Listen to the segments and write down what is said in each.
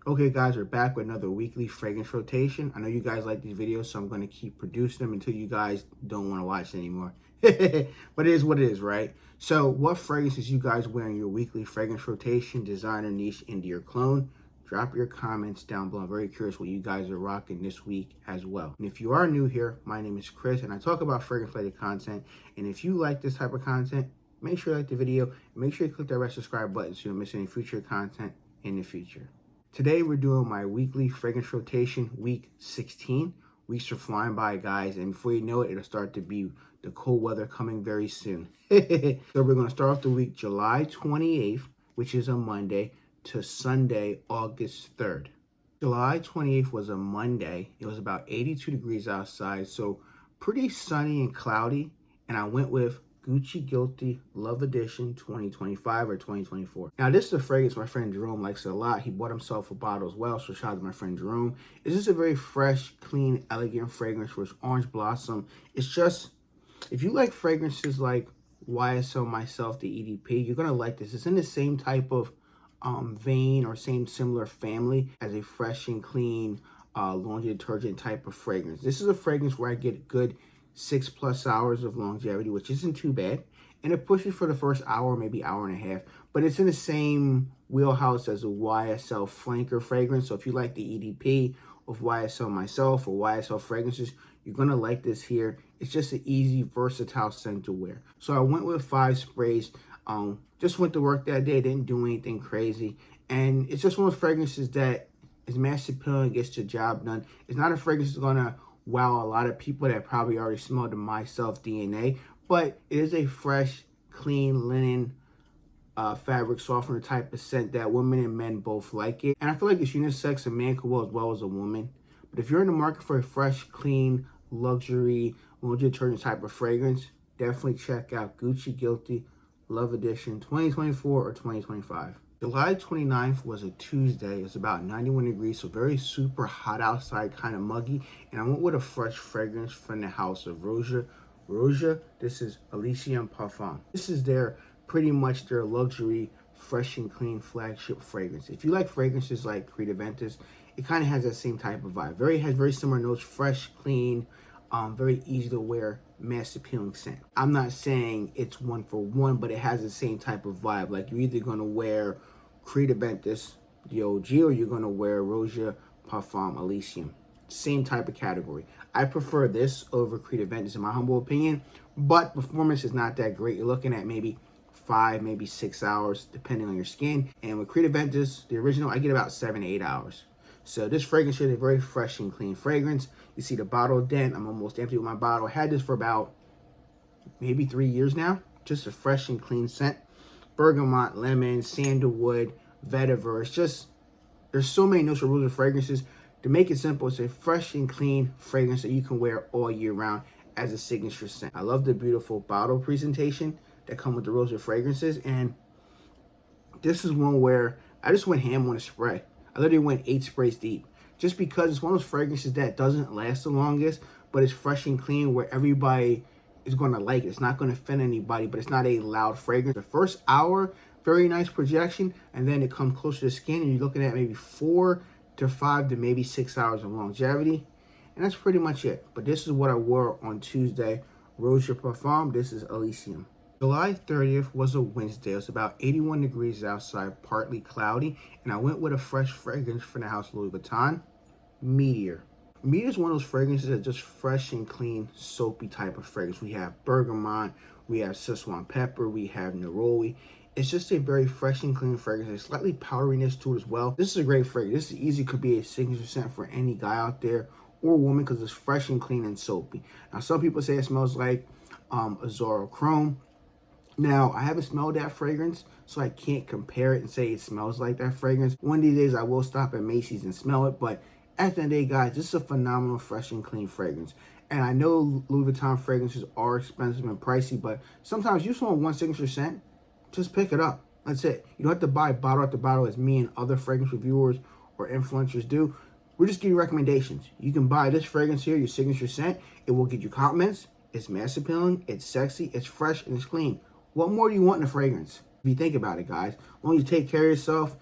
Okay guys, we're back with another weekly fragrance rotation. I know you guys like these videos, so I'm going to keep producing them until you guys don't want to watch it anymore. But it is what it is, right? So what fragrances you guys wear in your weekly fragrance rotation, designer niche into your clone? Drop your comments down below. I'm very curious what you guys are rocking this week as well. And if you are new here, my name is Chris and I talk about fragrance related content. And if you like this type of content, make sure you like the video and make sure you click that red subscribe button so you don't miss any future content in the future. Today we're doing my weekly fragrance rotation, week 16. Weeks are flying by, guys, and before you know it, it'll start to be the cold weather coming very soon. So we're going to start off the week July 28th, which is a Monday, to Sunday, August 3rd. July 28th was a Monday. It was about 82 degrees outside, so pretty sunny and cloudy, and I went with Gucci Guilty Love Edition 2025 or 2024. Now, this is a fragrance my friend Jerome likes a lot. He bought himself a bottle as well, so shout out to my friend Jerome. It's just a very fresh, clean, elegant fragrance with orange blossom. It's just, if you like fragrances like YSL Myself, the EDP, you're going to like this. It's in the same type of vein or same similar family as a fresh and clean laundry detergent type of fragrance. This is a fragrance where I get good 6+ hours of longevity, which isn't too bad, and it pushes for the first hour, maybe hour and a half, but it's in the same wheelhouse as a YSL flanker fragrance. So if you like the EDP of YSL Myself or YSL fragrances, you're gonna like this here. It's just an easy, versatile scent to wear. So I went with 5 sprays. Just went to work that day, didn't do anything crazy, and it's just one of those fragrances that is mass appealing, gets the job done. It's not a fragrance that's gonna wow a lot of people that probably already smelled the Myself DNA, but it is a fresh, clean linen fabric softener type of scent that women and men both like it. And I feel like it's unisex. A man could wear as well as a woman. But if you're in the market for a fresh, clean, luxury, laundry detergent type of fragrance, definitely check out Gucci Guilty Love Edition 2024 or 2025. July 29th was a Tuesday. It's about 91 degrees, so very super hot outside, kind of muggy. And I went with a fresh fragrance from the house of Roja. Roja, this is Elysium Parfum. This is pretty much their luxury, fresh and clean flagship fragrance. If you like fragrances like Creed Aventus, it kind of has that same type of vibe. Has very similar notes, fresh, clean, very easy to wear, mass appealing scent. I'm not saying it's one for one, but it has the same type of vibe. Like you're either gonna wear Creed Aventus, the OG, or you're gonna wear Roja Parfum Elysium. Same type of category. I prefer this over Creed Aventus in my humble opinion, but performance is not that great. You're looking at maybe 5, maybe 6 hours, depending on your skin. And with Creed Aventus, the original, I get about 7 to 8 hours. So this fragrance is a very fresh and clean fragrance. You see the bottle dent. I'm almost empty with my bottle. I had this for about maybe 3 years now. Just a fresh and clean scent. Bergamot, lemon, sandalwood, vetiver. It's just, there's so many notes of rules of fragrances. To make it simple, it's a fresh and clean fragrance that you can wear all year round as a signature scent. I love the beautiful bottle presentation that come with the Roja fragrances. And this is one where I just went ham on a spray. I literally went 8 sprays deep, just because it's one of those fragrances that doesn't last the longest, but it's fresh and clean where everybody is going to like it. It's not going to offend anybody, but it's not a loud fragrance. The first hour, very nice projection, and then it comes closer to the skin, and you're looking at maybe 4 to 5 to maybe 6 hours of longevity, and that's pretty much it. But this is what I wore on Tuesday, Roja Parfum. This is Elysium. July 30th was a Wednesday. It was about 81 degrees outside, partly cloudy, and I went with a fresh fragrance from the house Louis Vuitton, Meteor. Meteor is one of those fragrances that just fresh and clean, soapy type of fragrance. We have bergamot, we have Szechuan pepper, we have neroli. It's just a very fresh and clean fragrance. There's slightly powderiness to it as well. This is a great fragrance. This easily could be a signature scent for any guy out there or woman because it's fresh and clean and soapy. Now, some people say it smells like Azora Chrome. Now, I haven't smelled that fragrance, so I can't compare it and say it smells like that fragrance. One of these days, I will stop at Macy's and smell it, but at the end of the day, guys, this is a phenomenal, fresh and clean fragrance. And I know Louis Vuitton fragrances are expensive and pricey, but sometimes you just want one signature scent, just pick it up. That's it. You don't have to buy bottle after bottle as me and other fragrance reviewers or influencers do. We're just giving you recommendations. You can buy this fragrance here, your signature scent. It will get you compliments. It's mass appealing, it's sexy, it's fresh, and it's clean. What more do you want in a fragrance? If you think about it, guys, as long as you take care of yourself,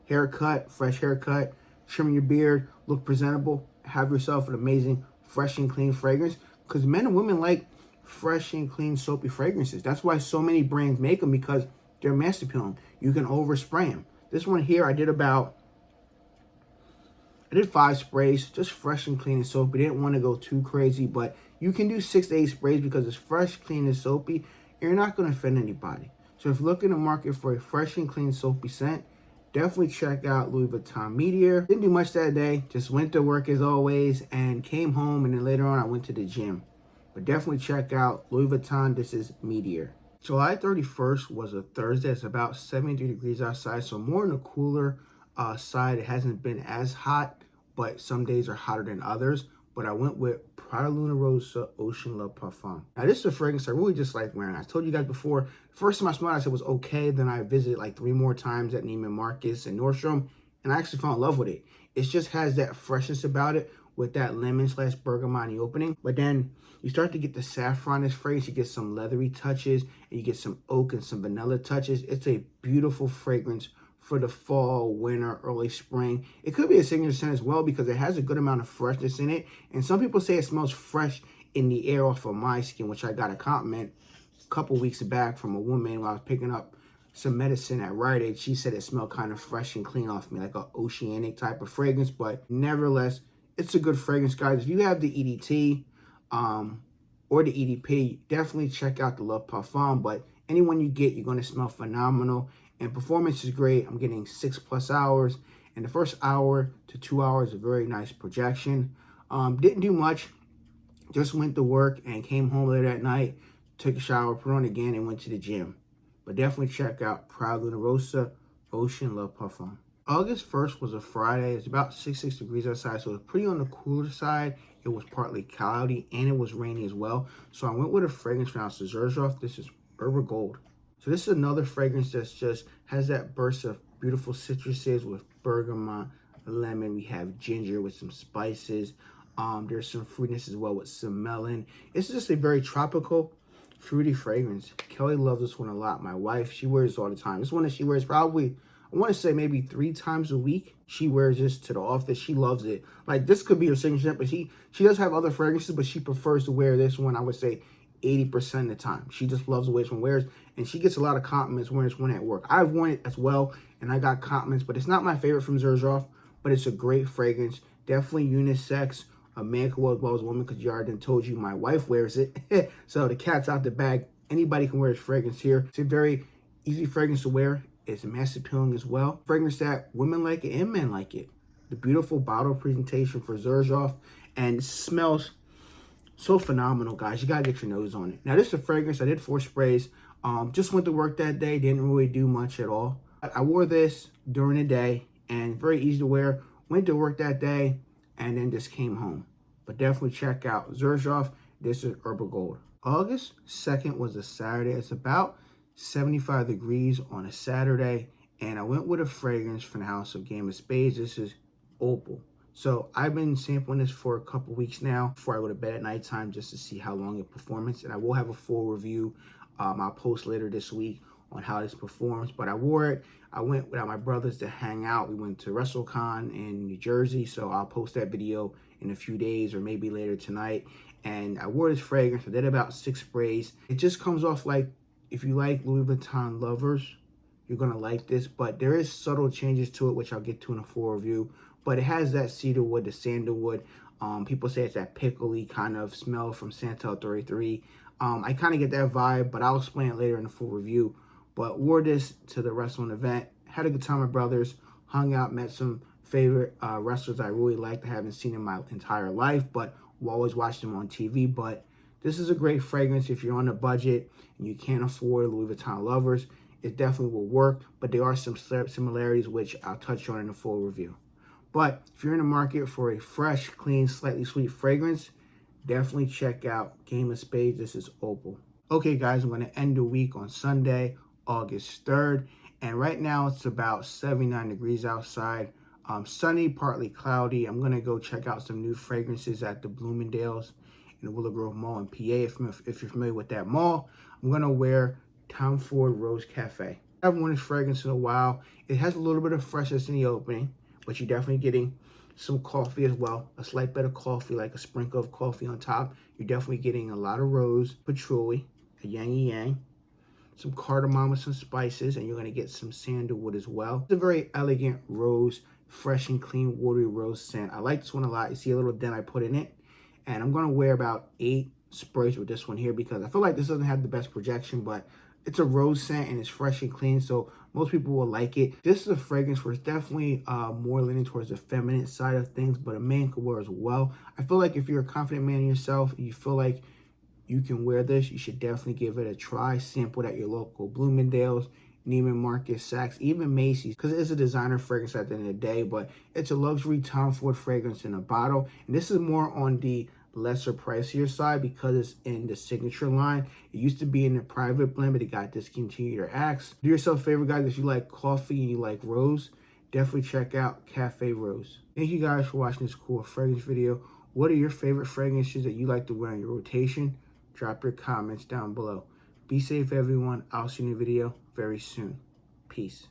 haircut, fresh haircut, trim your beard, look presentable, have yourself an amazing, fresh and clean fragrance. Because men and women like fresh and clean, soapy fragrances. That's why so many brands make them, because they're mass appealing. You can overspray them. This one here, I did 5 sprays, just fresh and clean and soapy. Didn't want to go too crazy, but you can do 6 to 8 sprays because it's fresh, clean, and soapy, and you're not going to offend anybody. So if you're looking to market for a fresh and clean, soapy scent, definitely check out Louis Vuitton Meteor. Didn't do much that day, just went to work as always, and came home, and then later on I went to the gym. But definitely check out Louis Vuitton. This is Meteor. July 31st was a Thursday. It's about 73 degrees outside, so more on the cooler side. It hasn't been as hot, but some days are hotter than others. But I went with Prada Luna Rossa Ocean Love Parfum. Now, this is a fragrance I really just like wearing. I told you guys before, the first time I smelled it, I said it was okay. Then I visited like 3 more times at Neiman Marcus and Nordstrom, and I actually fell in love with it. It just has that freshness about it with that lemon/bergamot in the opening. But then you start to get the saffron in this fragrance. You get some leathery touches, and you get some oak and some vanilla touches. It's a beautiful fragrance for the fall, winter, early spring. It could be a signature scent as well because it has a good amount of freshness in it. And some people say it smells fresh in the air off of my skin, which I got a compliment a couple weeks back from a woman when I was picking up some medicine at Rite Aid. She said it smelled kind of fresh and clean off me, like an oceanic type of fragrance. But nevertheless, it's a good fragrance, guys. If you have the EDT or the EDP, definitely check out the Love Parfum. But anyone you get, you're going to smell phenomenal. And performance is great. I'm getting 6+ hours. And the first hour to 2 hours, a very nice projection. Didn't do much. Just went to work and came home later at night, took a shower, put on again, and went to the gym. But definitely check out Prada Luna Rossa Ocean Love Parfum. August 1st was a Friday. It's about 66 degrees outside, so it's pretty on the cooler side. It was partly cloudy, and it was rainy as well. So I went with a fragrance from House of Xerjoff. This is Herbal Gold. So this is another fragrance that just has that burst of beautiful citruses with bergamot, lemon. We have ginger with some spices. There's some fruitiness as well with some melon. It's just a very tropical, fruity fragrance. Kelly loves this one a lot. My wife, she wears it all the time. This one that she wears probably, I want to say maybe 3 times a week. She wears this to the office. She loves it. Like, this could be her signature, but she does have other fragrances, but she prefers to wear this one, I would say, 80% of the time. She just loves the way this one wears, and she gets a lot of compliments wearing this one at work. I've worn it as well, and I got compliments, but it's not my favorite from Xerjoff, but it's a great fragrance. Definitely unisex. A man can wear as well as a woman, because Yardin told you my wife wears it. So the cat's out the bag. Anybody can wear this fragrance here. It's a very easy fragrance to wear. It's mass appealing as well. Fragrance that women like it and men like it. The beautiful bottle presentation for Xerjoff, and it smells so phenomenal, guys. You gotta get your nose on it. Now, this is a fragrance. I did 4 sprays. Just went to work that day. Didn't really do much at all. I wore this during the day, and very easy to wear. Went to work that day, and then just came home. But definitely check out Xerjoff. This is Herbal Gold. August 2nd was a Saturday. It's about 75 degrees on a Saturday, and I went with a fragrance from the House of Game of Spades. This is Opal. So I've been sampling this for a couple weeks now before I go to bed at nighttime, just to see how long it performs. And I will have a full review. I'll post later this week on how this performs. But I wore it. I went without my brothers to hang out. We went to WrestleCon in New Jersey. So I'll post that video in a few days or maybe later tonight. And I wore this fragrance. I did about 6 sprays. It just comes off like, if you like Louis Vuitton lovers, you're going to like this. But there is subtle changes to it, which I'll get to in a full review. But it has that cedarwood, the sandalwood. People say it's that pickly kind of smell from Santal 33. I kind of get that vibe, but I'll explain it later in the full review. But wore this to the wrestling event. Had a good time with brothers. Hung out, met some favorite wrestlers I really liked. I haven't seen in my entire life, but we'll always watch them on TV. But this is a great fragrance if you're on a budget and you can't afford Louis Vuitton lovers. It definitely will work, but there are some similarities, which I'll touch on in the full review. But if you're in the market for a fresh, clean, slightly sweet fragrance, definitely check out Game of Spades. This is Opal. Okay, guys, I'm going to end the week on Sunday, August 3rd. And right now it's about 79 degrees outside. Sunny, partly cloudy. I'm going to go check out some new fragrances at the Bloomingdale's in the Willow Grove Mall in PA. If you're familiar with that mall, I'm going to wear Tom Ford Rose Cafe. I haven't worn this fragrance in a while. It has a little bit of freshness in the opening, but you're definitely getting some coffee as well. A slight bit of coffee, like a sprinkle of coffee on top. You're definitely getting a lot of rose, patchouli, a yang yang, some cardamom with some spices, and you're going to get some sandalwood as well. It's a very elegant rose, fresh and clean, watery rose scent. I like this one a lot. You see a little dent I put in it. And I'm going to wear about 8 sprays with this one here because I feel like this doesn't have the best projection, but it's a rose scent and it's fresh and clean, so most people will like it. This is a fragrance where it's definitely more leaning towards the feminine side of things, but a man could wear as well. I feel like if you're a confident man in yourself and you feel like you can wear this, you should definitely give it a try. Sample it at your local Bloomingdale's, Neiman Marcus, Saks, even Macy's, because it is a designer fragrance at the end of the day, but it's a luxury Tom Ford fragrance in a bottle. And this is more on the lesser pricier side because it's in the signature line. It used to be in the private blend, but it got discontinued or axed. Do yourself a favor, guys. If you like coffee and you like rose, definitely check out Cafe Rose. Thank you guys for watching this cool fragrance video. What are your favorite fragrances that you like to wear in your rotation? Drop your comments down below. Be safe, everyone. I'll see you in the video very soon. Peace.